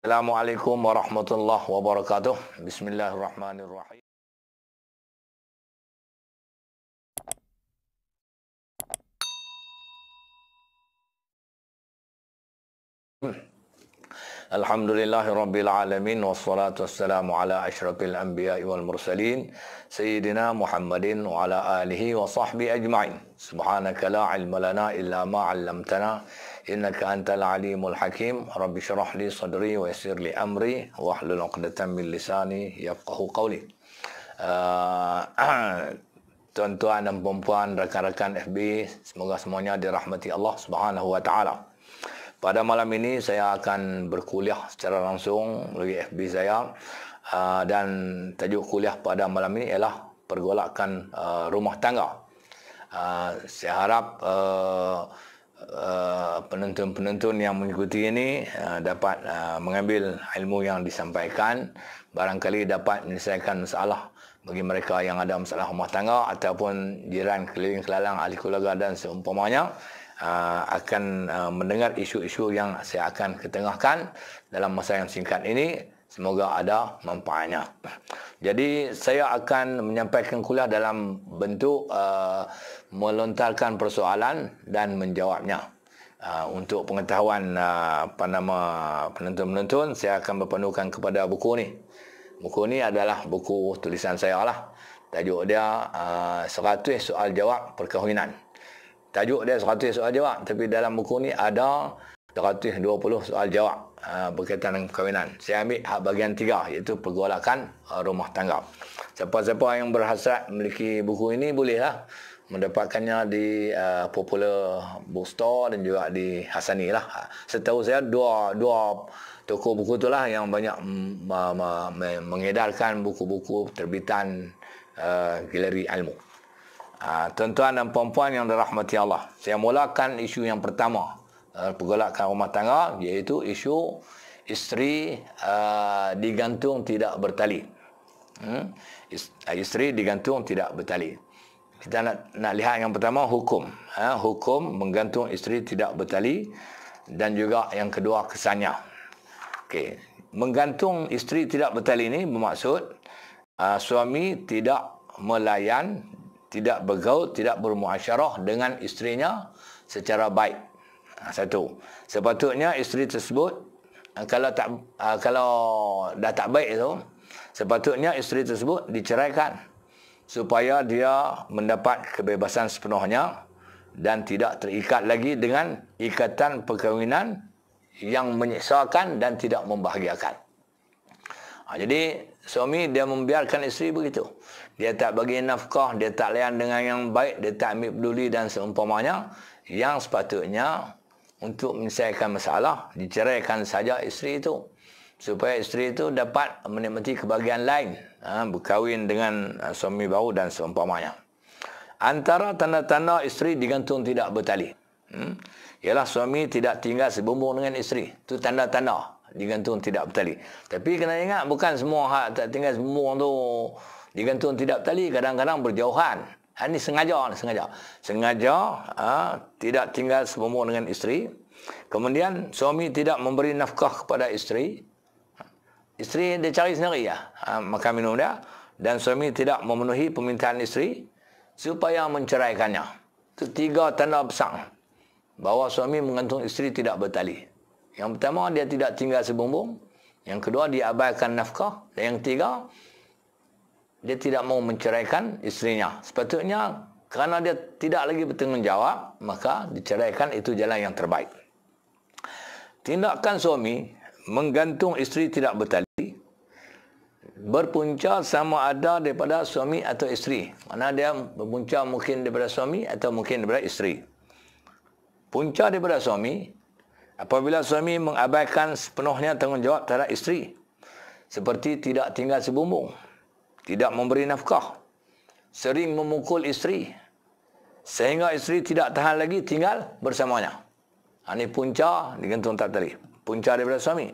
Assalamualaikum warahmatullahi wabarakatuh. Bismillahirrahmanirrahim. Alhamdulillahirabbil alamin wassalatu wassalamu ala asyrafil anbiya'i wal mursalin sayyidina Muhammadin wa ala alihi wa sahbihi ajma'in. Subhanaka la ilma lana illa ma 'allamtana innaka antal alimul hakim. Rabbi shrah li sadri wa yassir li amri wahlul 'uqdatam min lisani yafqahu qawli. Tuan-tuan dan puan-puan, rakan-rakan FB, semoga semuanya dirahmati Allah Subhanahu wa taala. Pada malam ini saya akan berkuliah secara langsung melalui FB saya, dan tajuk kuliah pada malam ini ialah pergolakan rumah tangga. Saya harap penonton-penonton yang mengikuti ini dapat mengambil ilmu yang disampaikan, barangkali dapat menyelesaikan masalah bagi mereka yang ada masalah rumah tangga ataupun jiran, keliling, kelalang, ahli keluarga dan seumpamanya. Akan mendengar isu-isu yang saya akan ketengahkan dalam masa yang singkat ini. Semoga ada manfaatnya. Jadi saya akan menyampaikan kuliah dalam bentuk melontarkan persoalan dan menjawabnya. Untuk pengetahuan penonton-penonton, saya akan berpandukan kepada buku ni. Buku ni adalah buku tulisan saya lah. Tajuk dia 100 soal jawab perkahwinan. Tajuk dia 100 soal jawab, tapi dalam buku ni ada 120 soal jawab berkaitan dengan perkahwinan. Saya ambil bahagian 3, iaitu pergolakan rumah tangga. Siapa-siapa yang berhasrat memiliki buku ini bolehlah mendapatkannya di popular bookstore dan juga di Hasani lah. Setahu saya dua toko buku itulah yang banyak mengedarkan buku-buku terbitan galeri ilmu. Tuan-tuan dan puan-puan yang dirahmati Allah, saya mulakan isu yang pertama, pergolakan rumah tangga, iaitu isu isteri digantung tidak bertali. Isteri digantung tidak bertali. Kita nak lihat yang pertama, hukum. Hukum menggantung isteri tidak bertali, dan juga yang kedua kesannya. Okey, menggantung isteri tidak bertali ini bermaksud suami tidak melayan, tidak bergaul, tidak bermuasyarah dengan isterinya secara baik. Satu. Sepatutnya isteri tersebut kalau dah tak baik itu, sepatutnya isteri tersebut diceraikan supaya dia mendapat kebebasan sepenuhnya dan tidak terikat lagi dengan ikatan perkahwinan yang menyiksakan dan tidak membahagiakan. Jadi suami dia membiarkan isteri begitu. Dia tak bagi nafkah, dia tak layan dengan yang baik, dia tak ambil peduli dan seumpamanya. Yang sepatutnya untuk menyelesaikan masalah, diceraikan saja isteri itu, supaya isteri itu dapat menikmati kebahagiaan lain, berkahwin dengan suami baru dan seumpamanya. Antara tanda-tanda isteri digantung tidak bertali, ialah suami tidak tinggal sebumbung dengan isteri. Itu tanda-tanda digantung tidak bertali. Tapi kena ingat, bukan semua hak tak tinggal sebumbung tu digantung tidak bertali. Kadang-kadang berjauhan. Ini sengaja. Tidak tinggal sebumbung dengan isteri. Kemudian suami tidak memberi nafkah kepada isteri. Isteri dia cari sendiri makan minum dia. Dan suami tidak memenuhi permintaan isteri supaya menceraikannya. Itu 3 tanda besar bahawa suami menggantung isteri tidak bertali. Yang pertama, dia tidak tinggal sebumbung. Yang kedua, dia abaikan nafkah. Dan yang ketiga, dia tidak mau menceraikan isterinya. Sepatutnya, kerana dia tidak lagi bertanggungjawab, maka diceraikan itu jalan yang terbaik. Tindakan suami menggantung isteri tidak bertali berpunca sama ada daripada suami atau isteri. Mana dia berpunca mungkin daripada suami atau mungkin daripada isteri. Punca daripada suami, apabila suami mengabaikan sepenuhnya tanggungjawab terhadap isteri, seperti tidak tinggal sebumbung, tidak memberi nafkah, sering memukul isteri, sehingga isteri tidak tahan lagi tinggal bersamanya. Ini punca digantung tak tali. Punca daripada suami.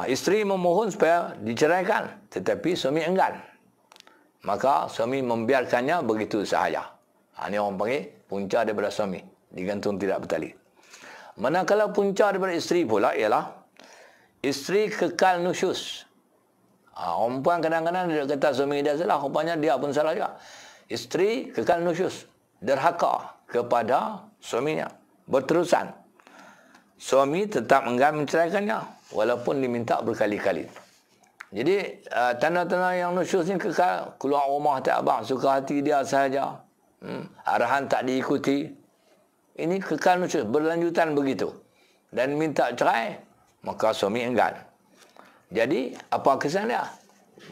Isteri memohon supaya diceraikan, tetapi suami enggan. Maka suami membiarkannya begitu sahaja. Ini orang panggil punca daripada suami, digantung tidak bertali. Manakala punca daripada isteri pula ialah isteri kekal nusyus. Orang perempuan kadang-kadang dia kata suami dia salah, rupanya dia pun salah juga. Isteri kekal nusyus, derhaka kepada suaminya, berterusan. Suami tetap enggan menceraikannya walaupun diminta berkali-kali. Jadi tanda-tanda yang nusyus ni kekal, keluar rumah tak abang, suka hati dia sahaja. Arahan tak diikuti. Ini kekal nusyus, berlanjutan begitu. Dan minta cerai, maka suami enggan. Jadi, apa kesan dia?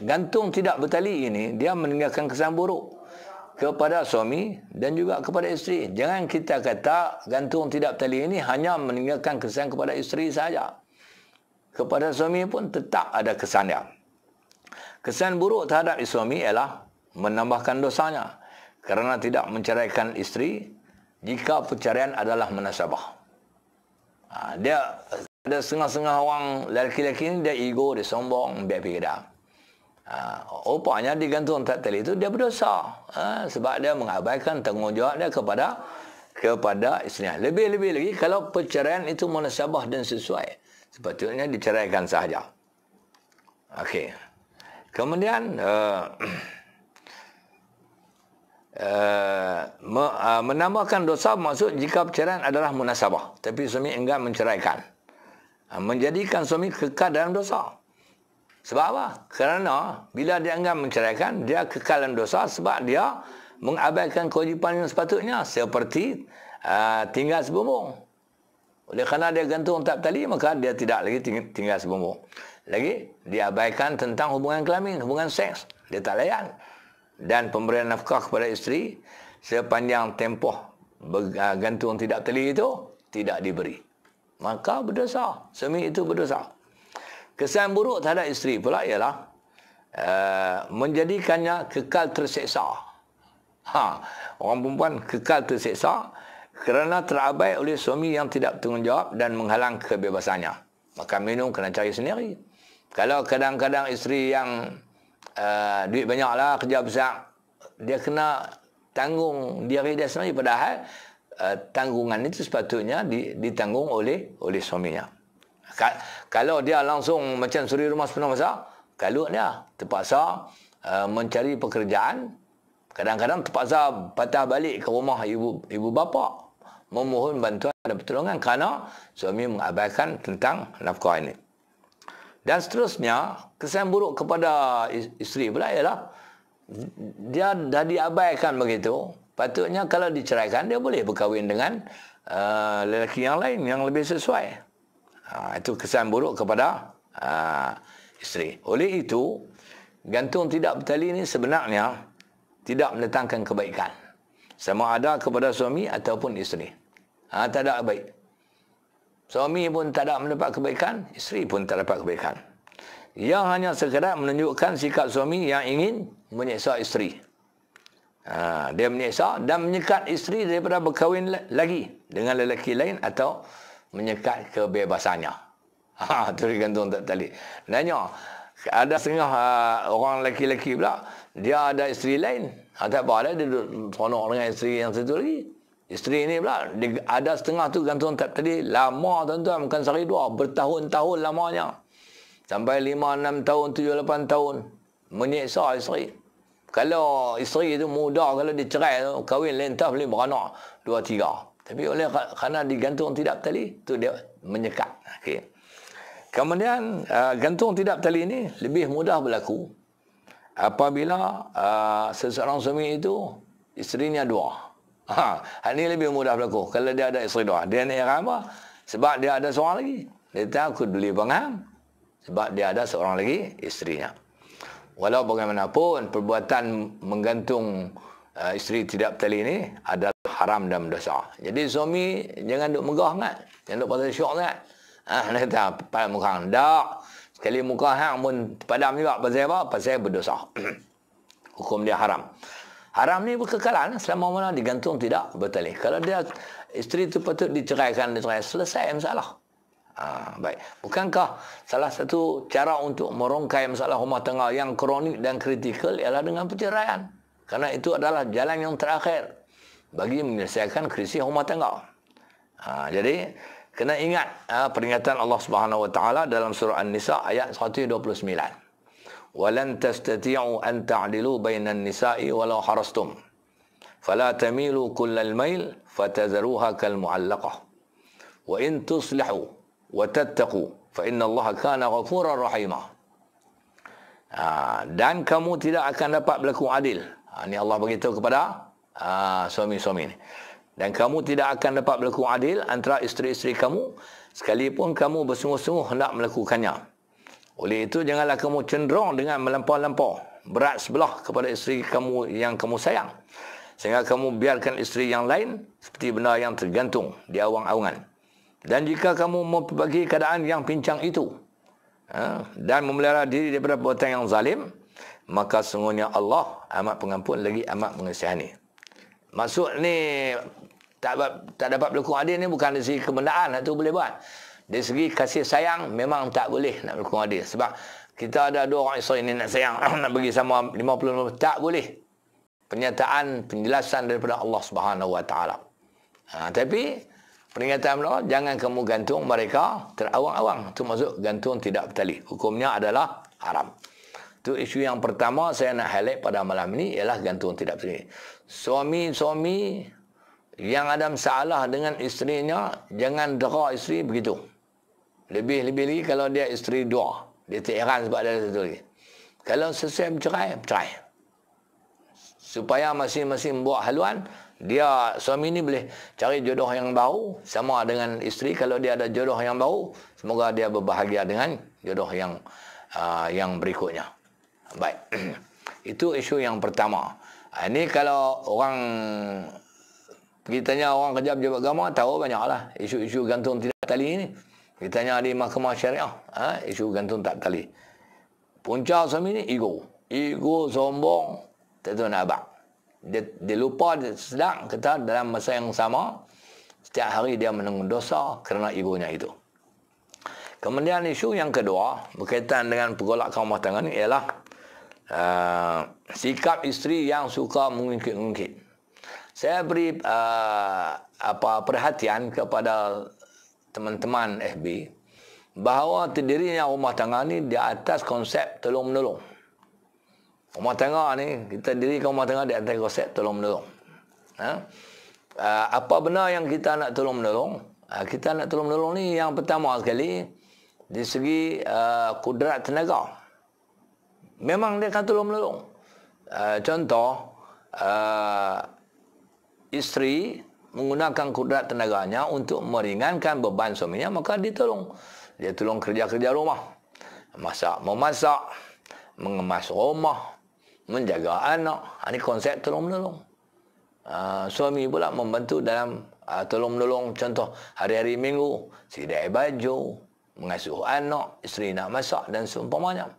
Gantung tidak bertali ini, dia meninggalkan kesan buruk kepada suami dan juga kepada isteri. Jangan kita kata gantung tidak bertali ini hanya meninggalkan kesan kepada isteri saja. Kepada suami pun tetap ada kesan dia. Kesan buruk terhadap suami ialah menambahkan dosanya kerana tidak menceraikan isteri jika perceraian adalah munasabah. Dia ada setengah-setengah orang lelaki-lelaki ni dia ego, dia sombong, dia pergi dah. Rupanya digantung tak tali itu dia berdosa. Sebab dia mengabaikan tanggungjawab dia kepada isterinya. Lebih-lebih lagi kalau perceraian itu munasabah dan sesuai, sepatutnya diceraikan sahaja. Okey. Kemudian menambahkan dosa maksud jika perceraian adalah munasabah tapi suami enggan menceraikan, menjadikan suami kekal dalam dosa. Sebab apa? Kerana bila dia enggan menceraikan, dia kekal dalam dosa sebab dia mengabaikan kewajipan yang sepatutnya seperti tinggal sebumbung. Oleh kerana dia gantung tak tali, maka dia tidak lagi tinggal sebumbung. Lagi dia abaikan tentang hubungan kelamin, hubungan seks, dia tak layan. Dan pemberian nafkah kepada isteri sepanjang tempoh gantung tidak teli itu tidak diberi, maka berdosa. Suami itu berdosa. Kesan buruk terhadap isteri pula ialah menjadikannya kekal terseksa. Orang perempuan kekal terseksa kerana terabai oleh suami yang tidak bertanggungjawab dan menghalang kebebasannya. Makan minum kena cari sendiri. Kalau kadang-kadang isteri yang duit banyak lah, kerja besar, dia kena tanggung diri dia sendiri, padahal tanggungan itu sepatutnya ditanggung oleh suaminya. Kalau dia langsung macam suri rumah sepenuh masa, kalau dia terpaksa mencari pekerjaan, kadang-kadang terpaksa patah balik ke rumah ibu bapa memohon bantuan dan pertolongan kerana suami mengabaikan tentang nafkah ini. Dan seterusnya, kesan buruk kepada isteri pula ialah dia dah diabaikan begitu. Patutnya kalau diceraikan, dia boleh berkahwin dengan lelaki yang lain yang lebih sesuai. Itu kesan buruk kepada isteri. Oleh itu, gantung tidak bertali ini sebenarnya tidak mendatangkan kebaikan. Sama ada kepada suami ataupun isteri. Tak ada baik. Suami pun tak ada mendapat kebaikan, isteri pun tak dapat kebaikan. Yang hanya sekadar menunjukkan sikap suami yang ingin menyeksa isteri. Dia menyeksa dan menyekat isteri daripada berkahwin lagi dengan lelaki lain atau menyekat kebebasannya. Itu digantung tak tali. Nanya, ada setengah orang lelaki-lelaki pula, dia ada isteri lain. Tak apa, dia duduk seronok dengan isteri yang satu lagi. Isteri ni pula, ada setengah tu gantung tak tadi. Lama tuan-tuan, bukan sehari dua. Bertahun-tahun lamanya. Sampai 5, 6 tahun, 7, 8 tahun. Menyeksa isteri. Kalau isteri itu muda, kalau dia cerai, kahwin lentah boleh beranak 2, 3. Tapi oleh kerana digantung tidak tali, tu dia menyekat. Okay. Kemudian, gantung tidak tali ini lebih mudah berlaku apabila seseorang suami itu isterinya 2. Ini lebih mudah berlaku kalau dia ada isteri 2. Dia nak apa? Sebab dia ada seorang lagi. Dia takut beli bangang sebab dia ada seorang lagi isterinya. Walau bagaimanapun, perbuatan menggantung isteri tidak bertali ini adalah haram dan dosa. Jadi suami jangan duk megah sangat. Jangan duk pasal syok sangat. Dia kata, pada muka hang. Tak. Sekali muka hang pun padam juga. Pasal apa? Pasal berdosa. Hukum dia haram. Haram ni berkekalan selama mana digantung tidak bertali. Kalau dia isteri itu patut diceraikan, selesai masalah. Baik. Bukankah salah satu cara untuk merongkai masalah rumah tangga yang kronik dan kritikal ialah dengan perceraian? Karena itu adalah jalan yang terakhir bagi menyelesaikan krisis rumah tangga. Jadi kena ingat peringatan Allah Subhanahu wa taala dalam surah An-Nisa ayat 129. Walan tastati'u an ta'dilu bainan nisa'i walau harastum. Fala tamilu kullal mail fatadharuha kal mu'allaqah. Wa in tuslihu wa tattaqu fa inna Allah kana ghafurar rahimah. Dan kamu tidak akan dapat berlaku adil. Ini Allah beritahu kepada suami-suami ni. Dan kamu tidak akan dapat berlaku adil antara isteri-isteri kamu sekalipun kamu bersungguh-sungguh hendak melakukannya. Oleh itu janganlah kamu cenderung dengan melampau-lampau berat sebelah kepada isteri kamu yang kamu sayang, sehingga kamu biarkan isteri yang lain seperti benda yang tergantung di awang-awangan. Dan jika kamu memperbagi keadaan yang pincang itu dan memelihara diri daripada perbuatan yang zalim, maka sungguhnya Allah amat pengampun lagi amat mengasihani. Maksud ni tak dapat berlaku adil ni bukan dari segi kebenaran itu boleh buat. Dari segi kasih sayang memang tak boleh nak berlaku adil. Sebab kita ada dua orang isteri ni nak sayang nak bagi sama 50-50, tak boleh. Penyataan, penjelasan daripada Allah Subhanahu wa taala. Tapi peringatan Allah, jangan kamu gantung mereka terawang-awang. Itu maksud gantung tidak bertali. Hukumnya adalah haram. Itu isu yang pertama saya nak highlight pada malam ini ialah gantung tidak bertali. Suami-suami yang ada masalah dengan isterinya, jangan dera isteri begitu. Lebih-lebih lagi kalau dia isteri dua. Dia tak heran sebab ada satu lagi. Kalau selesai bercerai. Supaya masing-masing buat haluan, dia suami ni boleh cari jodoh yang baru sama dengan isteri. Kalau dia ada jodoh yang baru, semoga dia berbahagia dengan jodoh yang berikutnya. Baik. Itu isu yang pertama. Ini kalau orang pergi tanya orang kerja pejabat agama, tahu banyaklah isu-isu gantung tidak tali ni. Kita tanya di mahkamah syariah, isu gantung tak tali. Punca suami ni ego, sombong, tak tahu nak abang. Dia lupa dia sedang kata dalam masa yang sama setiap hari dia menanggung dosa kerana egonya itu. Kemudian isu yang kedua berkaitan dengan pergolakan rumah tangga ni ialah sikap isteri yang suka mengungkit-ungkit. Saya beri perhatian kepada teman-teman FB bahawa terdirinya rumah tangga ni di atas konsep tolong-menolong. Rumah tangga ni, kita dirikan rumah tangga di atas konsep tolong-menolong. Apa benar yang kita nak tolong-menolong? Kita nak tolong-menolong ni yang pertama sekali di segi kudrat tenaga. Memang dia akan tolong-menolong. Contoh, isteri menggunakan kudrat tenaganya untuk meringankan beban suaminya, maka dia tolong. Dia tolong kerja-kerja rumah. Memasak, mengemas rumah, menjaga anak. Ini konsep tolong-menolong. Suami pula membantu dalam tolong-menolong. Contoh, hari-hari minggu, sidai baju, mengasuh anak, isteri nak masak dan seumpamanya.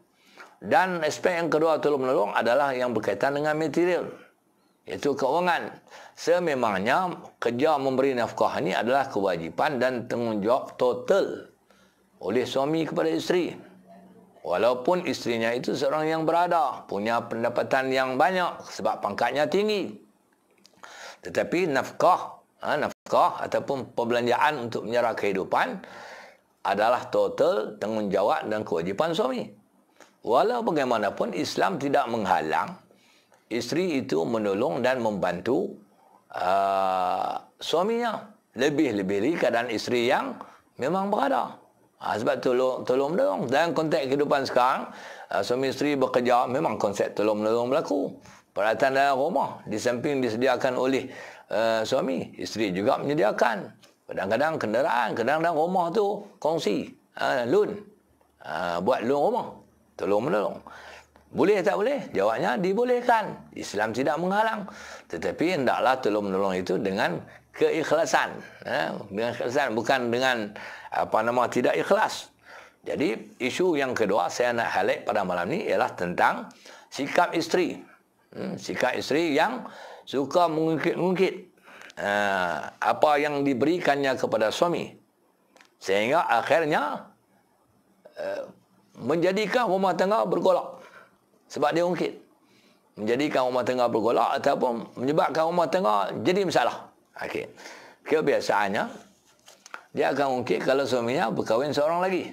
Dan aspek yang kedua tolong-menolong adalah yang berkaitan dengan material, iaitu keuangan. Sememangnya kerja memberi nafkah ini adalah kewajipan dan tanggungjawab total oleh suami kepada isteri. Walaupun isterinya itu seorang yang berada, punya pendapatan yang banyak sebab pangkatnya tinggi. Tetapi nafkah ataupun perbelanjaan untuk menyara kehidupan adalah total tanggungjawab dan kewajipan suami. Walau bagaimanapun Islam tidak menghalang isteri itu menolong dan membantu suaminya. Lebih-lebih lagi keadaan isteri yang memang berada. Sebab tolong-menolong. Dalam konteks kehidupan sekarang, suami isteri bekerja, memang konsep tolong-menolong berlaku. Peralatan dalam rumah, di samping disediakan oleh suami, isteri juga menyediakan. Kadang-kadang kenderaan, kadang-kadang rumah tu kongsi, loan. Buat loan rumah. Tolong-menolong. Boleh tak boleh? Jawabnya dibolehkan. Islam tidak menghalang. Tetapi hendaklah tolong-menolong itu dengan keikhlasan. Dengan keikhlasan, bukan dengan tidak ikhlas. Jadi isu yang kedua saya nak highlight pada malam ni ialah tentang sikap isteri. Sikap isteri yang suka mengungkit-ungkit apa yang diberikannya kepada suami. Sehingga akhirnya menjadikan rumah tangga bergolak. Sebab dia ungkit. Menjadikan rumah tangga bergolak ataupun menyebabkan rumah tangga jadi masalah. Okey. Kebiasaannya dia akan ungkit kalau suaminya berkahwin seorang lagi.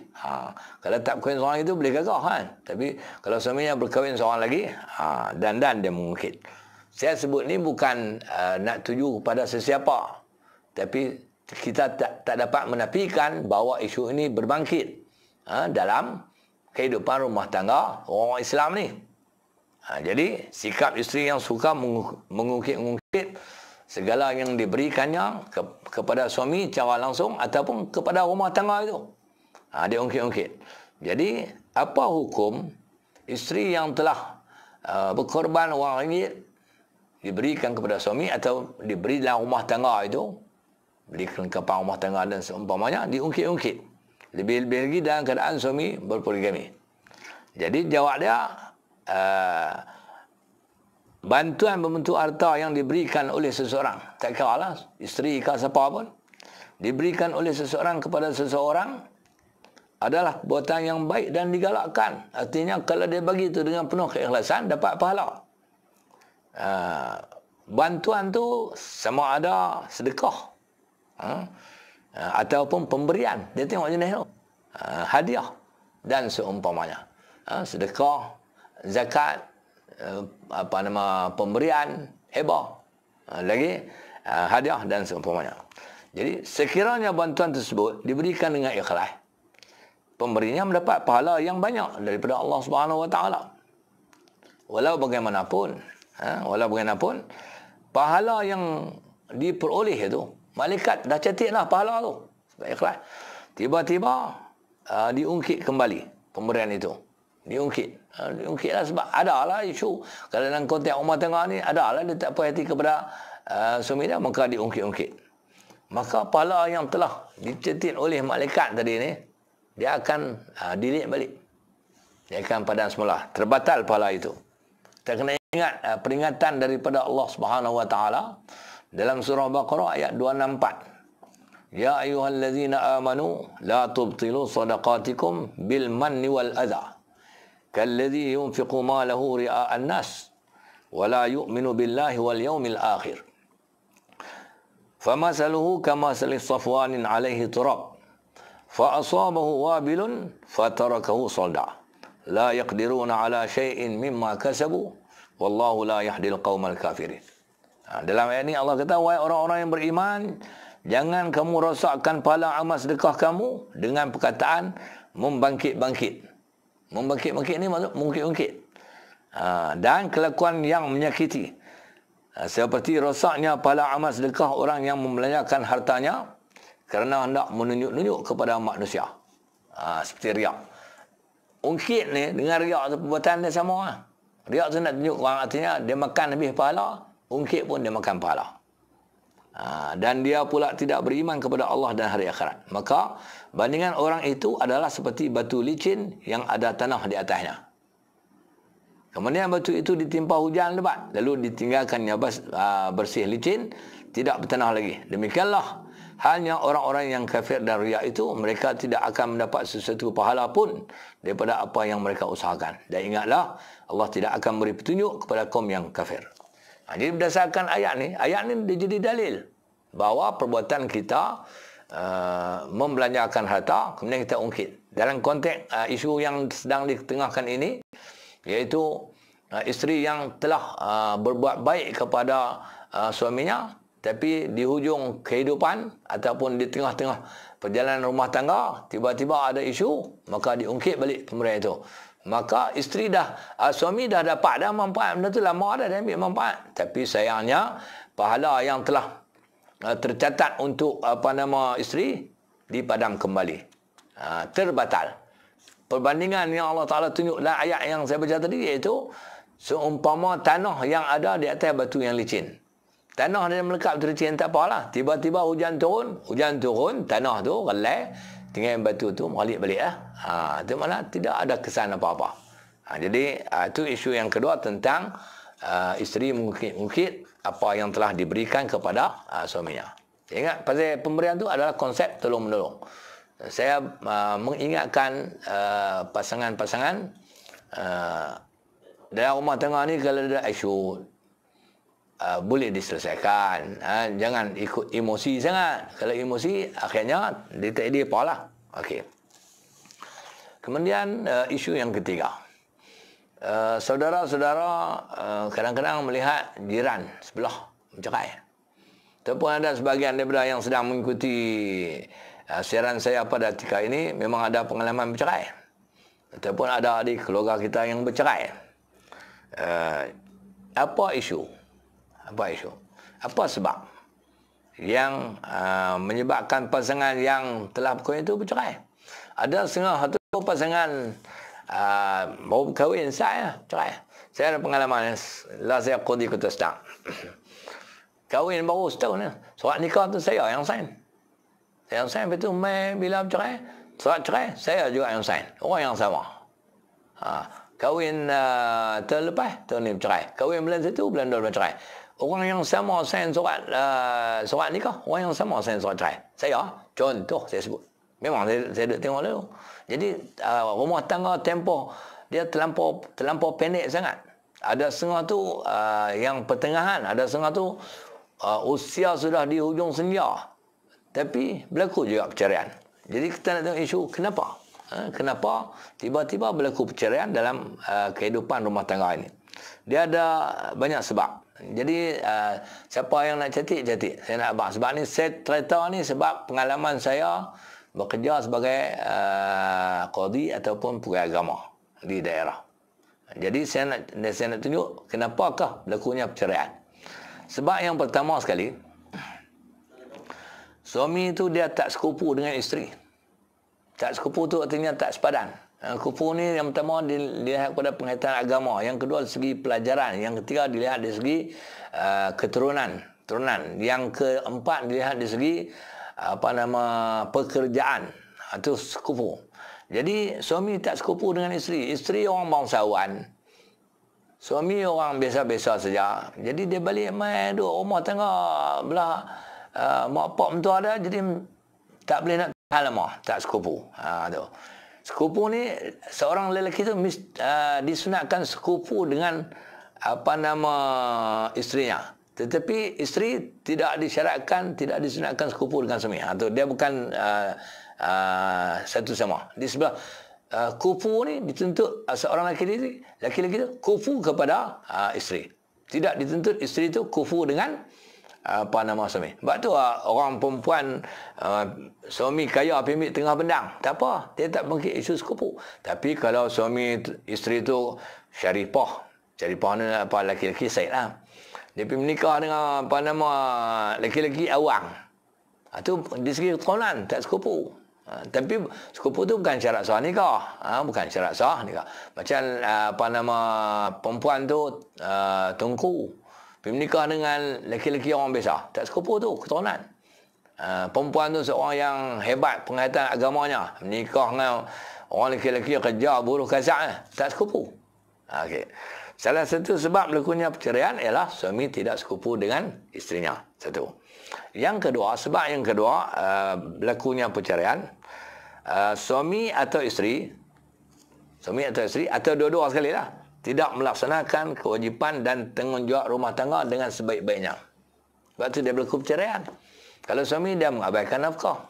Kalau tak berkahwin seorang itu boleh gagah kan. Tapi kalau suaminya berkahwin seorang lagi, dan dia mengungkit. Saya sebut ni bukan nak tuju kepada sesiapa. Tapi kita tak dapat menafikan bahawa isu ini berbangkit dalam kehidupan rumah tangga orang Islam ni. Jadi sikap isteri yang suka mengungkit-ungkit segala yang diberikannya kepada suami secara langsung ataupun kepada rumah tangga itu. Dia ungkit-ungkit. Jadi apa hukum isteri yang telah berkorban wang ringgit diberikan kepada suami atau diberi dalam rumah tangga itu, beli kelengkapan rumah tangga dan seumpamanya, diungkit-ungkit. Lebih-lebih lagi dalam keadaan suami berpoligami. Jadi jawab dia, bantuan berbentuk harta yang diberikan oleh seseorang, tak kira lah isteri ke siapa pun, diberikan oleh seseorang kepada seseorang adalah perbuatan yang baik dan digalakkan. Artinya kalau dia bagi itu dengan penuh keikhlasan, dapat pahala. Bantuan tu sama ada sedekah ataupun pemberian. Dia tengok jenis tu. Hadiah dan seumpamanya. Sedekah, zakat, pemberian, hibah, lagi hadiah dan seumpamanya. Jadi sekiranya bantuan tersebut diberikan dengan ikhlas, pemberinya mendapat pahala yang banyak daripada Allah Subhanahu Wa Taala. Walau bagaimanapun, pahala yang diperoleh itu, malaikat dah catatlah pahala tu. Sebab ikhlas. Tiba-tiba diungkit kembali pemberian itu. Diungkitlah sebab adalah isu. Kalau dalam konteks rumah tangga ni, adalah dia tak puas hati kepada suami dia, maka diungkit-ungkit. Maka pahala yang telah dicetit oleh malaikat tadi ni, dia akan delete balik. Dia akan padam semula. Terbatal pahala itu. Kita kena ingat peringatan daripada Allah Subhanahu Wa Taala dalam surah Baqarah ayat 264. Ya ayyuhallazina amanu la tubtilu sadaqatikum bil manni wal adha kalladzi yunfiqu malahu ria'an nas wa la yu'minu billahi wal yawmil akhir. Famasaluhu kamasali safwanin alaihi turab fa asabahu wabilun fatarakahu salda la yaqdiruna ala syai'in mimma kasabu wallahu la yahdil qaumal kafirin. Dalam ayat ini Allah kata, wahai orang-orang yang beriman, jangan kamu rosakkan pahala amal sedekah kamu dengan perkataan membangkit-bangkit. Membangkit-bangkit ni maksud mungkit-ungkit. Dan kelakuan yang menyakiti. Seperti rosaknya pahala amal sedekah orang yang membelanjakan hartanya kerana hendak menunjuk-nunjuk kepada manusia. Seperti riak. Ungkit ni dengan riak tu perbuatan dia sama. Riak tu nak tunjuk orang, artinya dia makan lebih pahala, ungkit pun dia makan pahala. Dan dia pula tidak beriman kepada Allah dan hari akhirat. Maka bandingan orang itu adalah seperti batu licin yang ada tanah di atasnya. Kemudian batu itu ditimpa hujan lebat, lalu ditinggalkannya bersih licin, tidak bertanah lagi. Demikianlah halnya orang-orang yang kafir dan riak itu, mereka tidak akan mendapat sesuatu pahala pun daripada apa yang mereka usahakan. Dan ingatlah, Allah tidak akan beri petunjuk kepada kaum yang kafir. Jadi berdasarkan ayat ni dia jadi dalil bahawa perbuatan kita membelanjakan harta, kemudian kita ungkit. Dalam konteks isu yang sedang ditengahkan ini, iaitu isteri yang telah berbuat baik kepada suaminya, tapi di hujung kehidupan ataupun di tengah-tengah perjalanan rumah tangga, tiba-tiba ada isu, maka diungkit balik pemberian itu. Maka isteri suami dah dapat dah manfaat benda tu, lama dah dia ambil manfaat. Tapi sayangnya pahala yang telah tercatat untuk isteri dipadam kembali. Terbatal. Perbandingan yang Allah Ta'ala tunjuk dalam ayat yang saya baca tadi, iaitu seumpama tanah yang ada di atas batu yang licin. Tanah dia melekat batu licin, tak apalah. Tiba-tiba hujan turun, tanah tu relai, tinggal batu tu balik lah. Itu mana tidak ada kesan apa-apa. Jadi itu isu yang kedua tentang isteri mungkit apa yang telah diberikan kepada suaminya. Ingat, pasal pemberian tu adalah konsep tolong-menolong. Saya mengingatkan pasangan-pasangan dalam rumah tangga ni, kalau ada isu boleh diselesaikan. Jangan ikut emosi sangat. Kalau emosi, akhirnya dia tak ada apa lah. Okey. Kemudian isu yang ketiga. Saudara-saudara kadang-kadang melihat jiran sebelah bercerai. Ataupun ada sebahagian daripada yang sedang mengikuti siaran saya pada ketika ini memang ada pengalaman bercerai. Ataupun ada di keluarga kita yang bercerai. Apa isu? Apa sebab yang menyebabkan pasangan yang telah berkahwin itu bercerai? Ada setengah satu pasangan baru berkahwin saya cerai. Saya ada pengalaman lah, saya qadi Kota Sedang. Kahwin baru setahun ni. Surat nikah tu saya yang sign. Saya yang sign, betul mai bila bercerai, surat cerai saya juga yang sign. Orang yang sama. Kahwin tahun lepas, tahun ni bercerai. Kahwin bulan 1, bulan 2 bercerai. Orang yang sama sign surat nikah, orang yang sama sign surat cerai. Saya, contoh saya sebut. Memang saya duduk tengok lalu. Jadi rumah tangga tempoh dia terlampau pendek sangat. Ada setengah tu yang pertengahan, ada setengah tu usia sudah di hujung senja, tapi berlaku juga perceraian. Jadi kita nak tengok isu kenapa? Kenapa tiba-tiba berlaku perceraian dalam kehidupan rumah tangga ini? Dia ada banyak sebab. Jadi siapa yang nak catik, saya nak abang. Sebab ni saya cerita ni sebab pengalaman saya bekerja sebagai qadi ataupun pegawai agama di daerah. Jadi saya nak tunjuk kenapakah berlakunya perceraian. Sebab yang pertama sekali, suami itu dia tak sekupu dengan isteri. Tak sekupu tu artinya tak sepadan. Kupu ni yang pertama dilihat pada penghayatan agama. Yang kedua dari segi pelajaran. Yang ketiga dilihat dari segi keturunan. Yang keempat dilihat dari segi pekerjaan. Itu sekupu. Jadi suami tak sekupu dengan isteri. Isteri orang bangsawan. Suami orang biasa-biasa saja. Jadi dia balik main duduk rumah tangga belah mak pak mentua ada, jadi tak boleh nak tahan lama, tak sekupu. Tu. Sekupu ni seorang lelaki tu disunatkan sekupu dengan isterinya. Tetapi isteri tidak disyaratkan, tidak disunatkan sekupu dengan suami. Tu dia bukan satu sama. Di sebelah kufu ni dituntut seorang lelaki tu kufu kepada isteri. Tidak dituntut isteri tu kufu dengan suami. Sebab tu orang perempuan suami kaya pimik tengah bendang, tak apa, dia tak bangkit isu sekupu. Tapi kalau suami isteri tu syarifah ni lelaki-lelaki Said lah. Dia pergi menikah dengan lelaki-lelaki awang. Itu di segi keturunan tak sekupu. Tapi sekupu tu bukan syarat sah nikah. Bukan syarat sah nikah. Macam perempuan tu tengku pergi menikah dengan lelaki-lelaki orang biasa, tak sekupu tu keturunan. Perempuan tu seorang yang hebat penghayatan agamanya, menikah dengan orang lelaki-lelaki kerja buruh kasar, tak sekupu. Okey. Salah satu sebab berlakunya perceraian ialah suami tidak sekupu dengan isterinya. Satu. Yang kedua, sebab yang kedua berlakunya perceraian, suami atau isteri atau dua-dua sekali lah, tidak melaksanakan kewajipan dan tanggungjawab rumah tangga dengan sebaik-baiknya. Sebab tu dia berlaku perceraian. Kalau suami dia mengabaikan nafkah,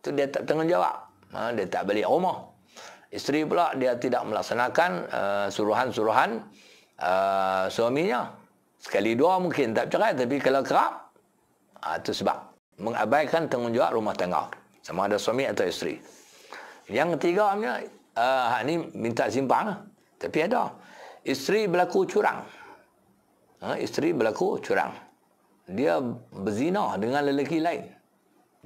tu dia tak tanggungjawab, dia tak balik rumah. Isteri pula dia tidak melaksanakan suruhan-suruhan suaminya. Sekali dua mungkin tak bercerai, tapi kalau kerap, itu sebab mengabaikan tanggungjawab rumah tangga, sama ada suami atau isteri. Yang ketiga ni minta simpang lah. Tapi ada isteri berlaku curang. Isteri berlaku curang, dia berzina dengan lelaki lain.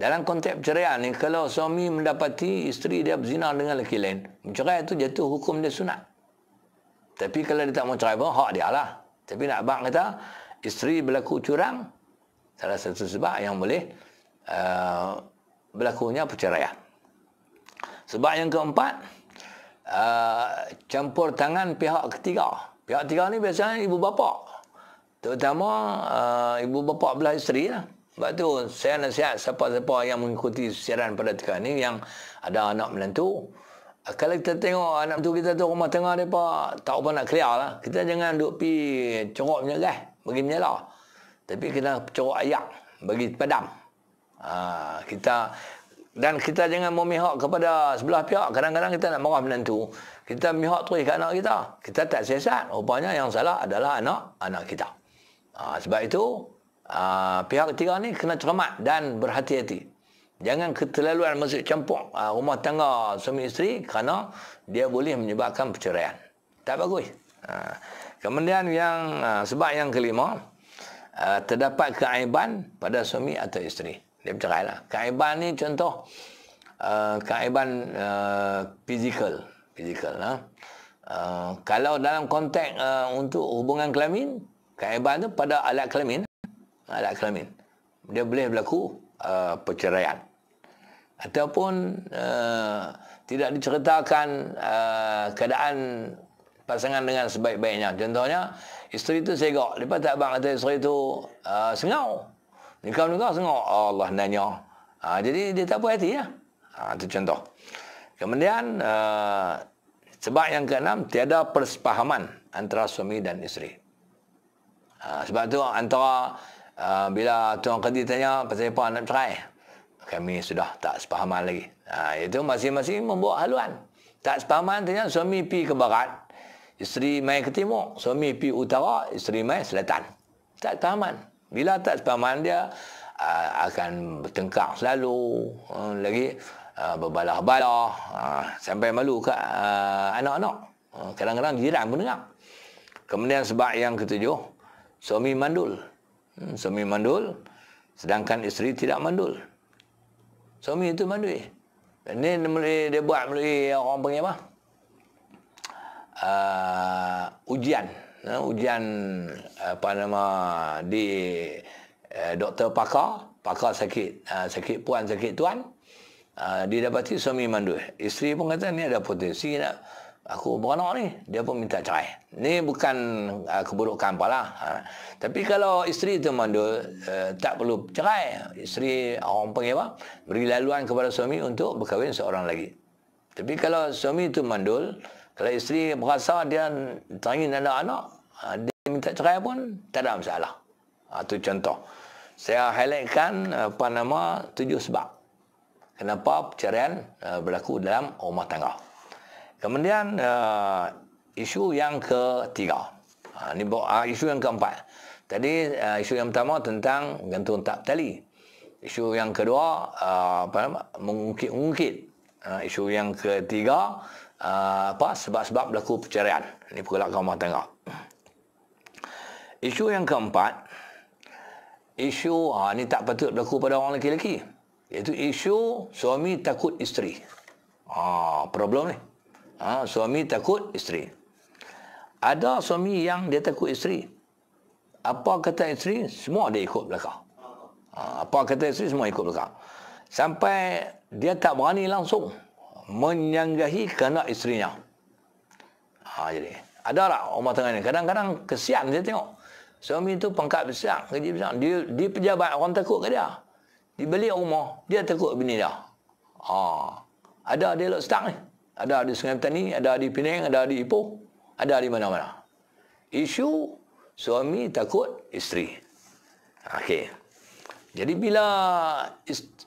Dalam konteks perceraian ni, kalau suami mendapati isteri dia berzina dengan lelaki lain, mencerai itu jatuh hukum dia sunat. Tapi kalau dia tak mau cerai pun hak dia lah. Tapi nak abang kata isteri berlaku curang, salah satu sebab yang boleh berlakunya perceraian. Sebab yang keempat, campur tangan pihak ketiga. Pihak ketiga ni biasanya ibu bapa. Terutama ibu bapa belah isteri lah. Sebab tu saya nasihat siapa-siapa yang mengikuti siaran pada ketika ni yang ada anak menantu. Kalau kita tengok anak menantu kita tu rumah tangga mereka tak apa nak clear lah, kita jangan duk pergi corok menyerah, bagi menyalah. tapi kena corok ayak bagi padam. Kita jangan memihak kepada sebelah pihak. Kadang-kadang kita nak marah menantu, kita memihak terus ke anak kita. Kita tak siasat. Rupanya yang salah adalah anak kita. Sebab itu pihak ketiga ni kena cermat dan berhati-hati. Jangan keterlaluan masuk campur rumah tangga suami isteri, kerana dia boleh menyebabkan perceraian. Tak bagus. Kemudian sebab yang kelima, terdapat keaiban pada suami atau isteri. Dia bercerai lah. Keaiban ni contoh keaiban fizikal. Kalau dalam konteks untuk hubungan kelamin, keaiban tu pada alat kelamin. Dia boleh berlaku perceraian. Ataupun tidak diceritakan keadaan pasangan dengan sebaik-baiknya. Contohnya, isteri tu segak. Lepas tak abang kata isteri tu sengau. Nikah sengau. Allah nanya. Jadi dia tak puas hati ya. Itu contoh. Kemudian sebab yang keenam, tiada persefahaman antara suami dan isteri. Sebab tu antara bila Tuan Qadi tanya pasal apa nak cerai, kami sudah tak sepahaman lagi. Itu masing-masing membuat haluan. Tak sepahaman tanya suami pi ke barat, isteri mai ke timur, suami pi utara, isteri mai selatan. Tak sepahaman. Bila tak sepahaman, dia akan bertengkar selalu, lagi berbalah-balah, sampai malu kat anak-anak. Kadang-kadang jiran pun dengar. Kemudian sebab yang ketujuh, suami mandul. Suami mandul, sedangkan isteri tidak mandul. Suami itu mandul. Ini dia buat melalui orang panggil apa? Ujian di doktor pakar sakit puan, sakit tuan, didapati suami mandul. Isteri pun kata ni ada potensi nak aku beranak ni, dia pun minta cerai. Ni bukan keburukan apalah. Tapi kalau isteri itu mandul, tak perlu cerai. Isteri orang panggil apa? Beri laluan kepada suami untuk berkahwin seorang lagi. Tapi kalau suami itu mandul, kalau isteri berasa dia teringin ada anak, dia minta cerai pun tak ada masalah. Itu contoh. Saya highlightkan 7 sebab kenapa perceraian berlaku dalam rumah tangga. Kemudian isu yang ketiga. Isu yang keempat. Tadi isu yang pertama tentang gantung tak tali. Isu yang kedua mengungkit. Isu yang ketiga sebab-sebab berlaku perceraian. Ini pergolakan rumah tangga. Isu yang keempat, ini tak patut berlaku pada orang lelaki-lelaki. Iaitu isu suami takut isteri. Problem ni. Suami takut isteri. Ada suami yang dia takut isteri. Apa kata isteri, semua dia ikut belakang. Apa kata isteri, semua ikut belakang. Sampai dia tak berani langsung menyanggahi kehendak isterinya. Jadi, ada tak rumah tangga ni? Kadang-kadang kesian saya tengok. Suami tu pangkat besar, gaji besar. Dia pejabat, orang takut ke dia. Dia beli rumah, dia takut bini dia. Ada di Lok Stang ni. Ada di Sungai Petani, ada di Penang, ada di Ipoh, ada di mana-mana. Isu suami takut isteri. Okey. Jadi bila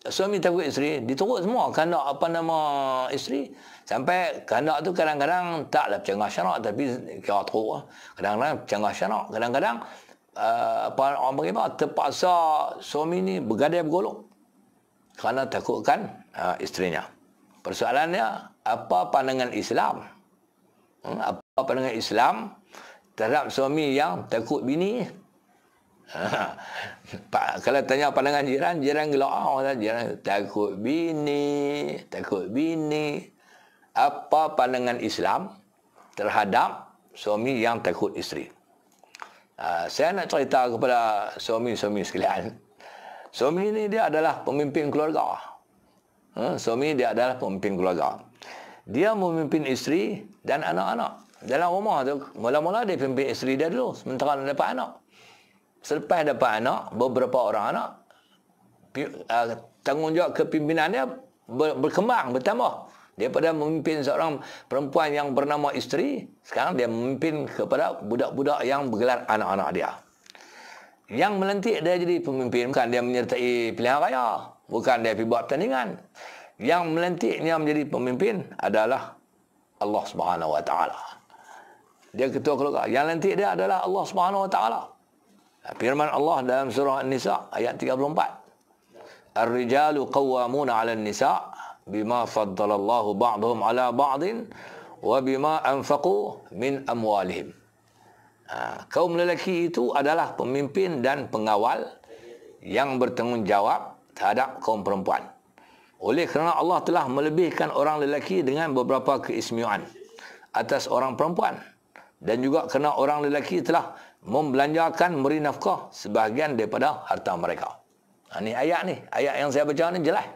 suami takut isteri, diturut semua kehendak isteri. Sampai kehendak tu kadang-kadang taklah bercanggah syarak, tapi kira teruk. Kadang-kadang bercanggah syarak. Kadang-kadang orang panggil apa, terpaksa suami ni bergadai bergolok kerana takutkan isterinya. Persoalannya, apa pandangan Islam? Apa pandangan Islam terhadap suami yang takut bini? Kalau tanya pandangan jiran gelak. Jiran takut bini. Apa pandangan Islam terhadap suami yang takut isteri? Saya nak cerita kepada suami-suami sekalian. Suami ini dia adalah pemimpin keluarga. Suami dia adalah pemimpin keluarga. Dia memimpin isteri dan anak-anak. Dalam rumah tu, mula-mula dia pimpin isteri dia dulu, sementara dia dapat anak. Selepas dapat anak, beberapa orang anak, tanggungjawab kepimpinan dia berkembang, bertambah. Daripada memimpin seorang perempuan yang bernama isteri, sekarang dia memimpin kepada budak-budak yang bergelar anak-anak dia. Yang melantik dia jadi pemimpin bukan dia menyertai pilihan raya, bukan dia pergi buat pertandingan. Yang melantiknya menjadi pemimpin adalah Allah Subhanahu wa taala. Dia ketua keluarga. Yang lantik dia adalah Allah Subhanahu wa taala. Firman Allah dalam surah An-Nisa ayat 34. Ar-rijalu qawwamuna 'alan nisa bima faddalallahu ba'dhum 'ala ba'din wa bima anfaqu min amwalihim. Kaum lelaki itu adalah pemimpin dan pengawal yang bertanggungjawab terhadap kaum perempuan. Oleh kerana Allah telah melebihkan orang lelaki dengan beberapa keistimewaan atas orang perempuan. Dan juga kerana orang lelaki telah membelanjakan memberi nafkah sebahagian daripada harta mereka. Ini ayat yang saya baca ni jelas.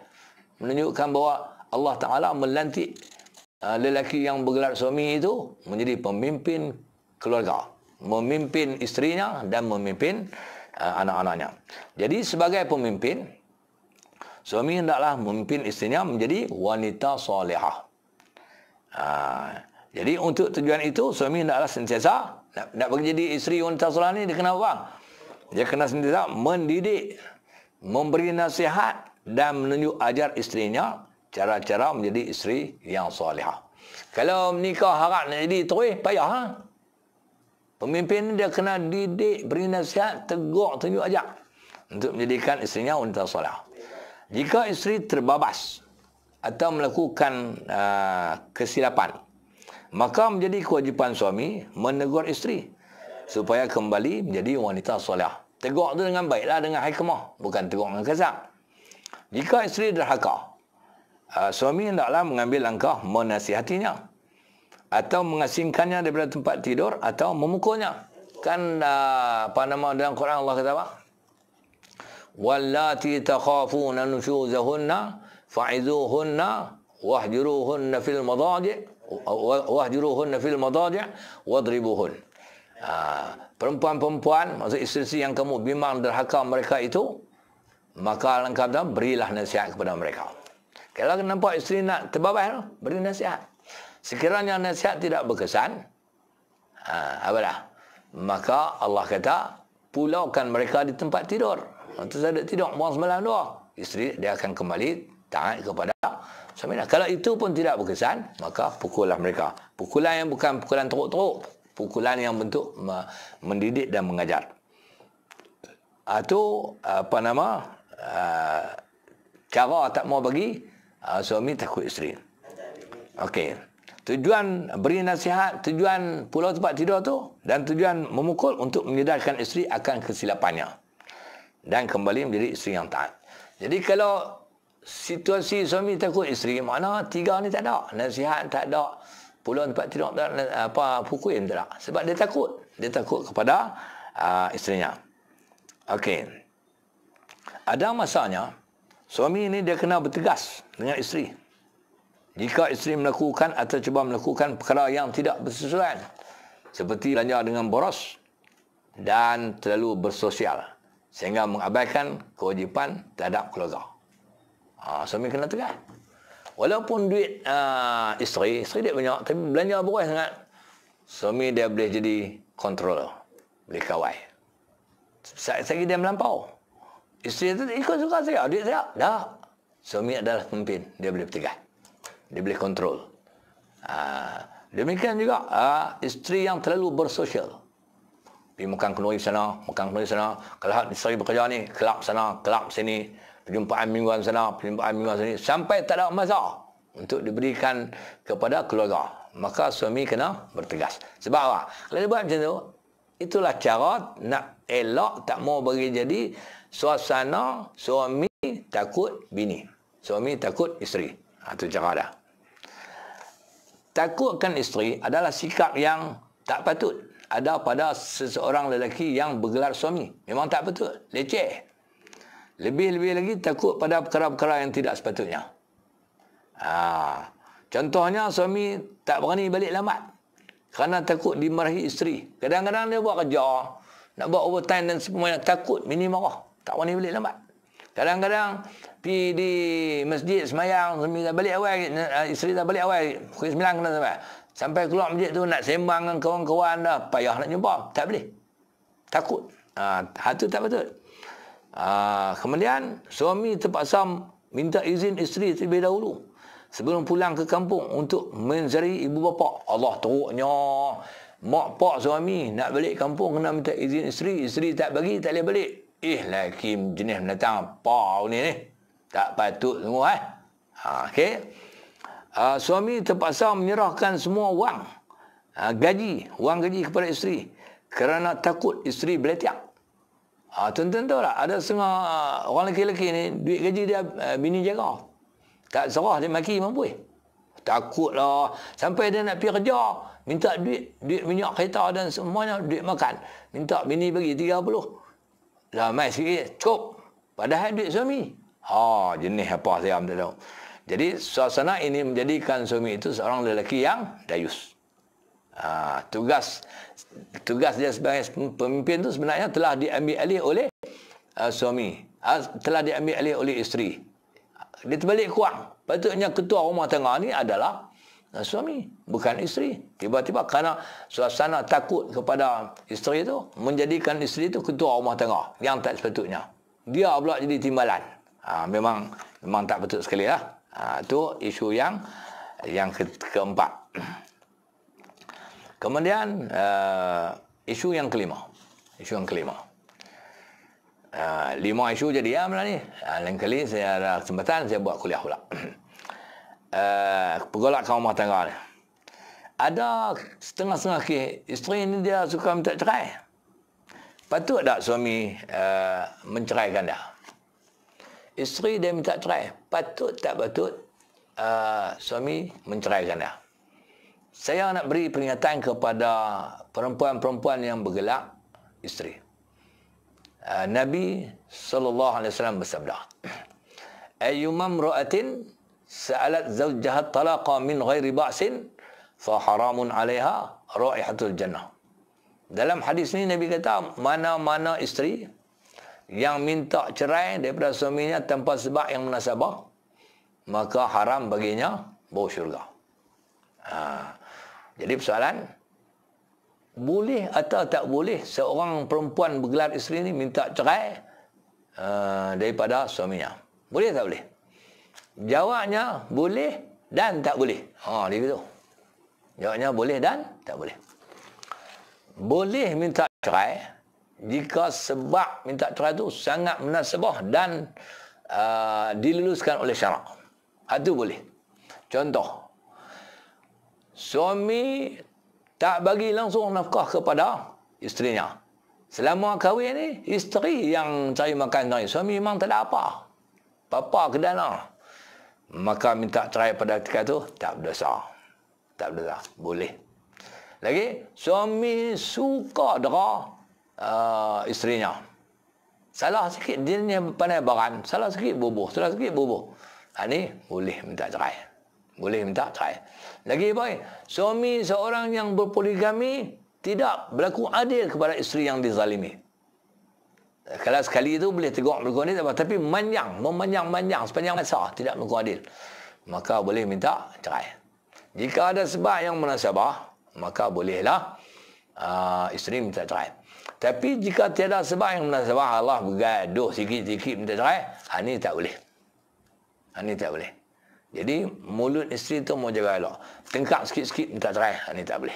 Menunjukkan bahawa Allah Ta'ala melantik lelaki yang bergelar suami itu menjadi pemimpin keluarga. Memimpin isterinya dan memimpin anak-anaknya. Jadi sebagai pemimpin, suami hendaklah memimpin isterinya menjadi wanita solehah. Jadi untuk tujuan itu, suami hendaklah sentiasa nak bagi jadi isteri wanita solehah ni, dia kena apa? Dia kena sentiasa mendidik, memberi nasihat dan menunjuk ajar isterinya cara-cara menjadi isteri yang solehah. Kalau menikah harap nak jadi terus, payah. Pemimpin dia kena didik, beri nasihat, tegur, tunjuk ajar untuk menjadikan isterinya wanita solehah. Jika isteri terbabas atau melakukan kesilapan, maka menjadi kewajipan suami menegur isteri supaya kembali menjadi wanita solehah. Tegur itu dengan baiklah, dengan hikmah, bukan tegur dengan kasar. Jika isteri derhaka, suami hendaklah mengambil langkah menasihatinya atau mengasingkannya daripada tempat tidur atau memukulnya. Kan dalam Quran Allah kata apa? Wallati takhafuna nushuzahunna fa'izuhunna wahjuruhunna fil madaji' wadribuhun. Perempuan-perempuan, maksud isteri yang kamu bimbang derhaka mereka itu, maka alangkah berilah nasihat kepada mereka. Kalau nampak isteri nak terbabas, beri nasihat. Sekiranya nasihat tidak berkesan, apalah, maka Allah kata pulaukan mereka di tempat tidur. Terus ada tidur buang semalam dua, isteri dia akan kembali taat kepada suami. Kalau itu pun tidak berkesan, maka pukullah mereka. Pukulan yang bukan pukulan teruk-teruk, pukulan yang bentuk mendidik dan mengajar. Atau cara tak mau bagi suami takut isteri. Okey. Tujuan beri nasihat, tujuan pulau tempat tidur tu, dan tujuan memukul untuk menyedarkan isteri akan kesilapannya dan kembali menjadi isteri yang taat. Jadi kalau situasi suami takut isteri, makna tiga ni tak ada. Nasihat tak ada, pulau tempat tidur tak ada, pukul tak ada. Sebab dia takut. Dia takut kepada isterinya. Okey. Ada masanya suami ni dia kena bertegas dengan isteri. Jika isteri melakukan atau cuba melakukan perkara yang tidak bersesuaian, seperti belanja dengan boros dan terlalu bersosial, sehingga mengabaikan kewajipan terhadap keluarga. Suami kena tegas. Walaupun duit isteri dia banyak, tapi belanja boros sangat, suami dia boleh jadi kontrol, boleh kawal. Sagi dia melampau, isteri itu ikut suka saya, duit saya. Dah. Suami adalah pemimpin, dia boleh bertegas. Dia boleh kontrol. Demikian juga isteri yang terlalu bersosial. Pergi makan kenduri sana, makan kenduri sana. Kalau isteri bekerja ni, kelab sana, kelab sini. Perjumpaan mingguan sana, perjumpaan mingguan sini. Sampai tak ada masa untuk diberikan kepada keluarga. Maka suami kena bertegas. Sebab apa? Kalau dia buat macam tu, itulah cara nak elak, tak mau bagi jadi suasana suami takut bini. Suami takut isteri. Itu cara dah. Takutkan isteri adalah sikap yang tak patut ada pada seseorang lelaki yang bergelar suami. Memang tak patut. Leceh. Lebih-lebih lagi takut pada perkara-perkara yang tidak sepatutnya. Contohnya suami tak berani balik lambat kerana takut dimarahi isteri. Kadang-kadang dia buat kerja, nak buat overtime dan semuanya, takut bini marah. Tak berani balik lambat. Kadang-kadang pergi di masjid semayang, balik awal, isteri dah balik awal, pukul 9 kena sampai. Sampai keluar masjid tu nak sembang dengan kawan-kawan dah, payah nak jumpa. Tak boleh. Takut. Itu tak betul. Kemudian suami terpaksa minta izin isteri terlebih dahulu sebelum pulang ke kampung untuk mencari ibu bapa. Allah teruknya. Mak pak suami nak balik kampung kena minta izin isteri. Isteri tak bagi, tak boleh balik. Lelaki jenis mendatang apa ni. Tak patut semua. Okey. Suami terpaksa menyerahkan semua wang gaji kepada isteri kerana takut isteri beletiak. Tuan-tuan tahu tak, ada setengah orang lelaki-lelaki ni, duit gaji dia bini jaga. Tak serah, dia maki mampu. Takutlah. Sampai dia nak pergi kerja, minta duit minyak kereta dan semuanya, duit makan. Minta bini bagi 30. Dah mai sikit, cukup. Padahal duit suami. Jenis apa saya tak tahu. Jadi, suasana ini menjadikan suami itu seorang lelaki yang dayus. Tugas dia sebagai pemimpin itu sebenarnya telah diambil alih oleh suami, telah diambil alih oleh isteri. Dia terbalik kurang. Patutnya ketua rumah tangga ni adalah suami, bukan isteri. Tiba-tiba kerana suasana takut kepada isteri itu menjadikan isteri itu ketua rumah tangga yang tak sepatutnya. Dia pula jadi timbalan. Memang tak betul sekali lah. Itu isu yang keempat. Kemudian isu yang kelima. Lima isu jadi ya malam ni. Lain kali saya ada kesempatan saya buat kuliah pula. Pergolakan rumah tangga ni. Ada setengah-setengah isteri ni dia suka minta cerai. Patut tak suami menceraikan dia? Isteri dia minta cerai. Patut tak patut suami menceraikan dia? Saya nak beri peringatan kepada perempuan-perempuan yang bergelak isteri. Nabi SAW bersabda, ayyuma imra'atin sa'alat zawjaha talaqa min ghairi ba'sin fa haramun 'alaiha raihatul jannah. Dalam hadis ni Nabi kata, mana-mana isteri yang minta cerai daripada suaminya tanpa sebab yang munasabah, maka haram baginya bau syurga. Jadi persoalan, boleh atau tak boleh seorang perempuan bergelar isteri ni minta cerai daripada suaminya? Boleh tak boleh? Jawabnya boleh dan tak boleh. Dia gitu. Jawabnya boleh dan tak boleh. Boleh minta cerai jika sebab minta cerai itu sangat munasabah dan diluluskan oleh syarak. Itu boleh. Contoh, suami tak bagi langsung nafkah kepada isterinya. Selama kahwin ni, isteri yang cari makan sendiri. Suami memang tak ada apa. Papa ke dana. Maka minta cerai pada ketika itu, tak berdosa. Tak berdosa. Boleh. Lagi, suami suka dera isterinya. Salah sikit, dia ni pandai baran. Salah sikit, bubuh. Salah sikit, bubuh. Ini boleh minta cerai. Boleh minta cerai. Lagi baik, suami seorang yang berpoligami tidak berlaku adil kepada isteri yang dizalimi. Kalau sekali itu boleh tegur berlaku adil, tapi memanjang sepanjang masa tidak berlaku adil, maka boleh minta cerai. Jika ada sebab yang munasabah, maka bolehlah isteri minta cerai. Tapi jika tiada sebab yang munasabah, Allah bergaduh sikit-sikit minta cerai, ini tak boleh. Ini tak boleh. Jadi mulut isteri tu mau jaga elok. Tengkak sikit-sikit minta cerai, ini tak boleh.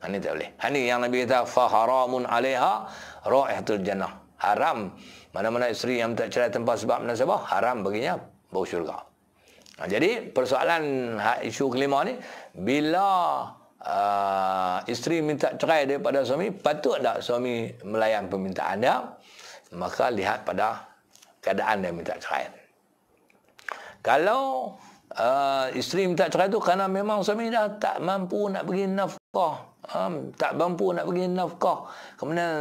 Ini tak boleh. Ini yang Nabi kata fa haramun 'alaiha raihatul jannah. Haram mana-mana isteri yang minta cerai tanpa sebab munasabah, haram baginya bau syurga. Jadi persoalan isu kelima ni, bila isteri minta cerai daripada suami, patut tak suami melayan permintaan dia? Maka lihat pada keadaan dia minta cerai. Kalau isteri minta cerai tu kerana memang suami dah tak mampu nak bagi nafkah, tak mampu nak bagi nafkah, kemudian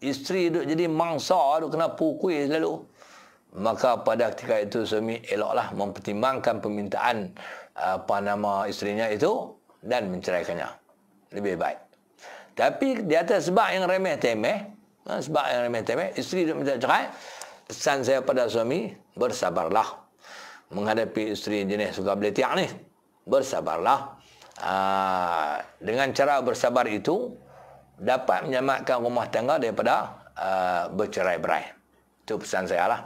isteri duk jadi mangsa, duk kena pukul selalu, maka pada ketika itu suami eloklah mempertimbangkan permintaan isterinya itu dan menceraikannya. Lebih baik. Tapi di atas sebab yang remeh-temeh, isteri duk minta cerai, pesan saya pada suami, bersabarlah menghadapi isteri jenis suka beletiak ni. Bersabarlah. Dengan cara bersabar itu dapat menyelamatkan rumah tangga daripada bercerai-berai. Itu pesan saya lah.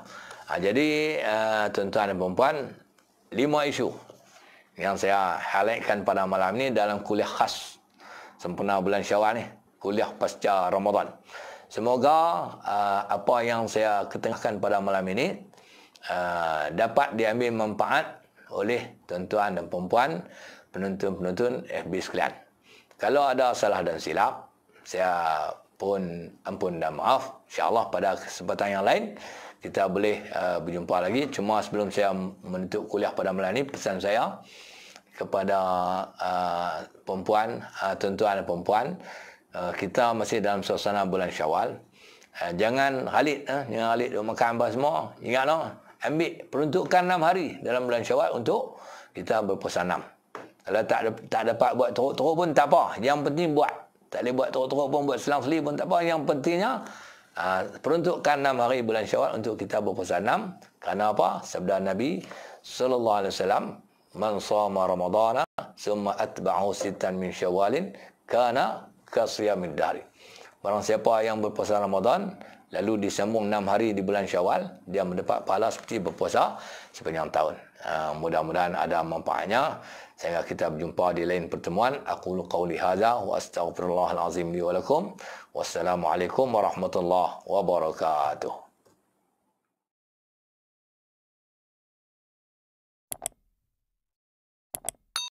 Jadi tuan-tuan dan puan-puan, 5 isu yang saya highlightkan pada malam ni dalam kuliah khas sempena bulan Syawal ni, kuliah pasca Ramadan. Semoga apa yang saya ketengahkan pada malam ini dapat diambil manfaat oleh tuan-tuan dan puan-puan, penonton-penonton FB sekalian. Kalau ada salah dan silap, saya pun ampun dan maaf. InsyaAllah pada kesempatan yang lain kita boleh berjumpa lagi. Cuma sebelum saya menutup kuliah pada malam ini, pesan saya kepada perempuan, tuan-tuan dan perempuan, kita masih dalam suasana bulan Syawal. Jangan Khalid, jangan Khalid duk makan apa semua. Ingat ambil peruntukan 6 hari dalam bulan Syawal untuk kita berpuasa 6. Kalau tak dapat buat teruk-teruk pun tak apa. Yang penting buat. Tak boleh buat teruk-teruk pun, buat selang-seli pun tak apa. Yang pentingnya peruntukan 6 hari bulan Syawal untuk kita berpuasa 6. Kerana apa? Sabda Nabi sallallahu alaihi wasallam, "Man shama Ramadana summa atba'ahu sittan min Syawalin kana kasiyamid dahri." Barang siapa yang berpuasa Ramadan lalu disambung 6 hari di bulan Syawal, dia mendapat pahala seperti berpuasa sepanjang tahun. Mudah-mudahan ada manfaatnya. Sehingga kita berjumpa di lain pertemuan. Aqulu qawli hadza wa astaghfirullahal azim li wa lakum. Wassalamualaikum warahmatullahi wabarakatuh.